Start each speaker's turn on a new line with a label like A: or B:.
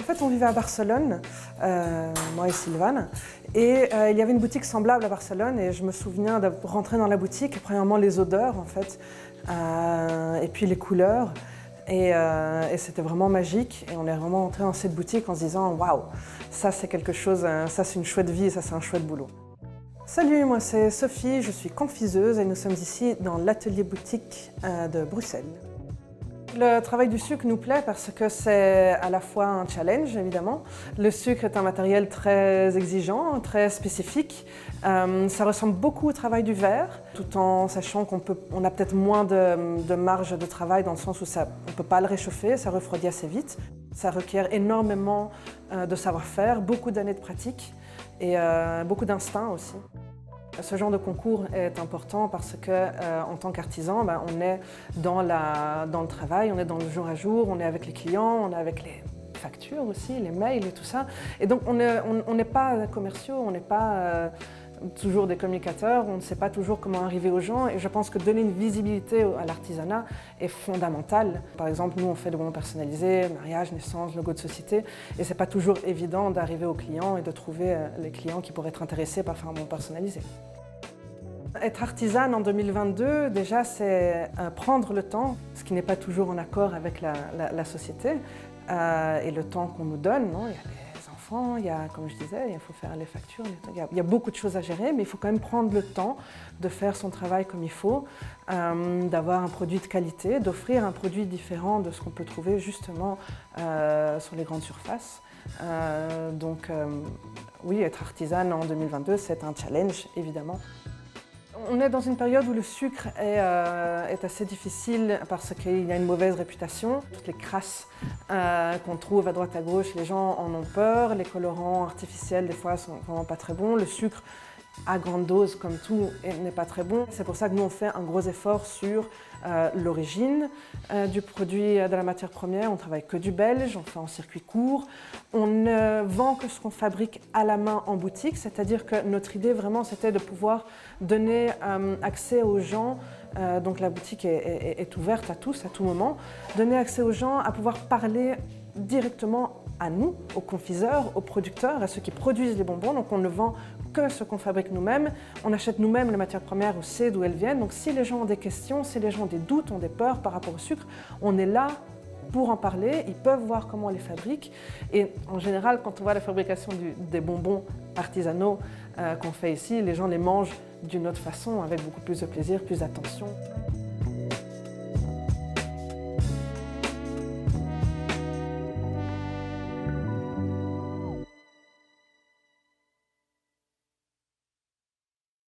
A: fait, on vivait à Barcelone, moi et Sylvane, et il y avait une boutique semblable à Barcelone, et je me souviens de rentrer dans la boutique, et premièrement les odeurs en fait, et puis les couleurs, et c'était vraiment magique, et on est vraiment entré dans cette boutique en se disant « Waouh, ça c'est quelque chose, ça c'est une chouette vie, ça c'est un chouette boulot ». Salut, moi c'est Sophie, je suis confiseuse et nous sommes ici dans l'atelier boutique de Bruxelles. Le travail du sucre nous plaît parce que c'est à la fois un challenge, évidemment. Le sucre est un matériel très exigeant, très spécifique. Ça ressemble beaucoup au travail du verre, tout en sachant qu'on a peut-être moins de marge de travail dans le sens où on ne peut pas le réchauffer, ça refroidit assez vite. Ça requiert énormément de savoir-faire, beaucoup d'années de pratique et beaucoup d'instinct aussi. Ce genre de concours est important parce qu'en tant qu'artisan, on est dans le travail, on est dans le jour à jour, on est avec les clients, on est avec les factures aussi, les mails et tout ça. Et donc on n'est pas commerciaux, on n'est pas toujours des communicateurs, on ne sait pas toujours comment arriver aux gens. Et je pense que donner une visibilité à l'artisanat est fondamental. Par exemple, nous on fait des bonbons personnalisés, mariage, naissance, logo de société. Et c'est pas toujours évident d'arriver aux clients et de trouver les clients qui pourraient être intéressés par faire un bonbon personnalisé. Être artisane en 2022, déjà, c'est prendre le temps, ce qui n'est pas toujours en accord avec la société et le temps qu'on nous donne. Non, il y a les enfants, il y a, comme je disais, il faut faire les factures, il y a beaucoup de choses à gérer, mais il faut quand même prendre le temps de faire son travail comme il faut, d'avoir un produit de qualité, d'offrir un produit différent de ce qu'on peut trouver justement sur les grandes surfaces. Oui, être artisane en 2022, c'est un challenge, évidemment. On est dans une période où le sucre est assez difficile parce qu'il y a une mauvaise réputation. Toutes les crasses qu'on trouve à droite à gauche, les gens en ont peur. Les colorants artificiels, des fois, sont vraiment pas très bons. Le sucre, à grande dose, comme tout, n'est pas très bon. C'est pour ça que nous, on fait un gros effort sur l'origine du produit, de la matière première. On travaille que du belge, on fait en circuit court. On ne vend que ce qu'on fabrique à la main en boutique, c'est-à-dire que notre idée, vraiment, c'était de pouvoir donner accès aux gens. Donc la boutique est ouverte à tous, à tout moment. Donner accès aux gens à pouvoir parler directement à nous, aux confiseurs, aux producteurs, à ceux qui produisent les bonbons. Donc on ne vend que ce qu'on fabrique nous-mêmes. On achète nous-mêmes les matières premières, on sait d'où elles viennent. Donc si les gens ont des questions, si les gens ont des doutes, ont des peurs par rapport au sucre, on est là pour en parler. Ils peuvent voir comment on les fabrique. Et en général, quand on voit la fabrication des bonbons artisanaux qu'on fait ici, les gens les mangent d'une autre façon, avec beaucoup plus de plaisir, plus d'attention.